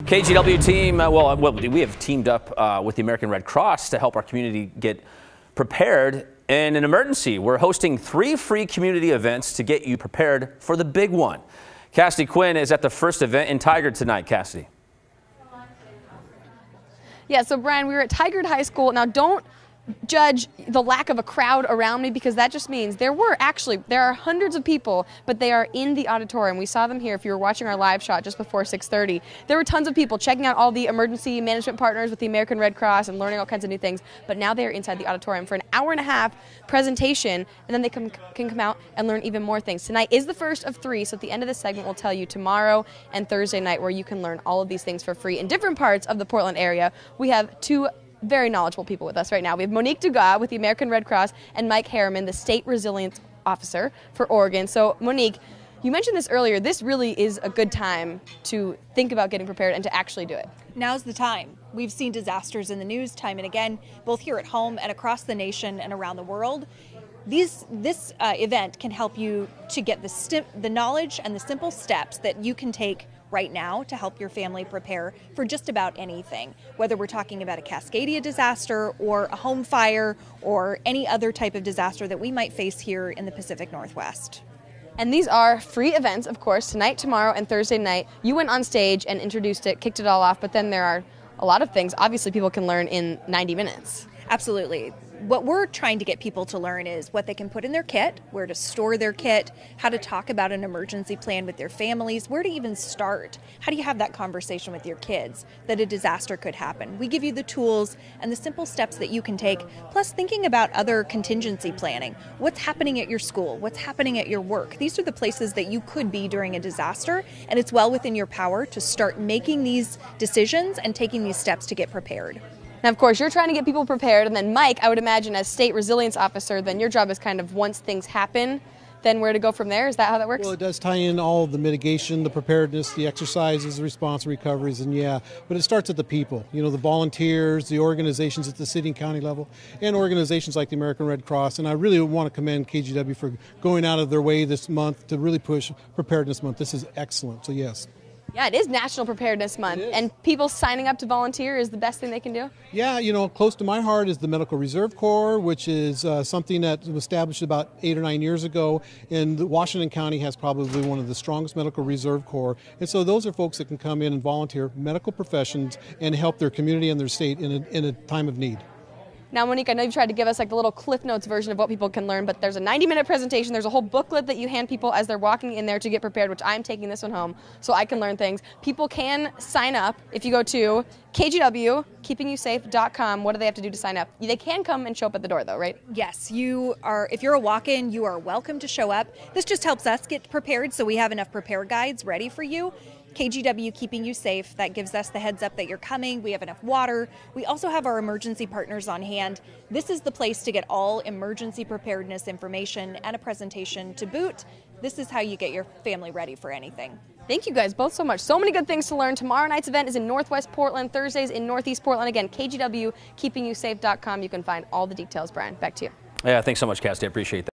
KGW team, we have teamed up with the American Red Cross to help our community get prepared in an emergency. We're hosting 3 free community events to get you prepared for the big one. Cassidy Quinn is at the first event in Tigard tonight. Cassidy. Yeah, so Brian, we were at Tigard High School. Now, don't judge the lack of a crowd around me, because that just means there are hundreds of people, but they are in the auditorium. We saw them here. If you were watching our live shot just before 6:30, there were tons of people checking out all the emergency management partners with the American Red Cross and learning all kinds of new things. But now they are inside the auditorium for an hour-and-a-half presentation, and then they can come out and learn even more things. Tonight is the first of 3, so at the end of this segment, we'll tell you tomorrow and Thursday night where you can learn all of these things for free in different parts of the Portland area. We have 2 very knowledgeable people with us right now. We have Monique Dugas with the American Red Cross and Mike Harriman, the State Resilience Officer for Oregon. So Monique, you mentioned this earlier. This really is a good time to think about getting prepared and to actually do it. Now's the time. We've seen disasters in the news time and again, both here at home and across the nation and around the world. This event can help you to get the knowledge and the simple steps that you can take right now to help your family prepare for just about anything, whether we're talking about a Cascadia disaster or a home fire or any other type of disaster that we might face here in the Pacific Northwest. And these are free events, of course, tonight, tomorrow, and Thursday night. You went on stage and introduced it, kicked it all off, but then there are a lot of things obviously people can learn in 90 minutes. Absolutely. What we're trying to get people to learn is what they can put in their kit, where to store their kit, how to talk about an emergency plan with their families, where to even start. How do you have that conversation with your kids that a disaster could happen? We give you the tools and the simple steps that you can take, plus thinking about other contingency planning. What's happening at your school? What's happening at your work? These are the places that you could be during a disaster, and it's well within your power to start making these decisions and taking these steps to get prepared. Now, of course, you're trying to get people prepared, and then Mike, I would imagine as State Resilience Officer, then your job is kind of once things happen, then where to go from there? Is that how that works? Well, it does tie in all the mitigation, the preparedness, the exercises, the response recoveries, and but it starts at the people. You know, the volunteers, the organizations at the city and county level, and organizations like the American Red Cross. And I really want to commend KGW for going out of their way this month to really push Preparedness Month. This is excellent, so yes. Yeah, it is National Preparedness Month, and people signing up to volunteer is the best thing they can do? Yeah, you know, close to my heart is the Medical Reserve Corps, which is something that was established about 8 or 9 years ago, and Washington County has probably one of the strongest Medical Reserve Corps, and so those are folks that can come in and volunteer, medical professions, and help their community and their state in a time of need. Now, Monique, I know you've tried to give us like the little Cliff Notes version of what people can learn, but there's a 90-minute presentation. There's a whole booklet that you hand people as they're walking in there to get prepared, which I'm taking this one home so I can learn things. People can sign up if you go to KGWKeepingYouSafe.com. What do they have to do to sign up? They can come and show up at the door, though, right? Yes, if you're a walk-in, you are welcome to show up. This just helps us get prepared, so we have enough prepare guides ready for you. KGW Keeping You Safe, that gives us the heads up that you're coming. We have enough water. We also have our emergency partners on hand. This is the place to get all emergency preparedness information and a presentation to boot. This is how you get your family ready for anything. Thank you guys both so much. So many good things to learn. Tomorrow night's event is in Northwest Portland, Thursdays in Northeast Portland. Again, KGWKeepingYouSafe.com. You can find all the details. Brian, back to you. Yeah, thanks so much, Cassidy. I appreciate that.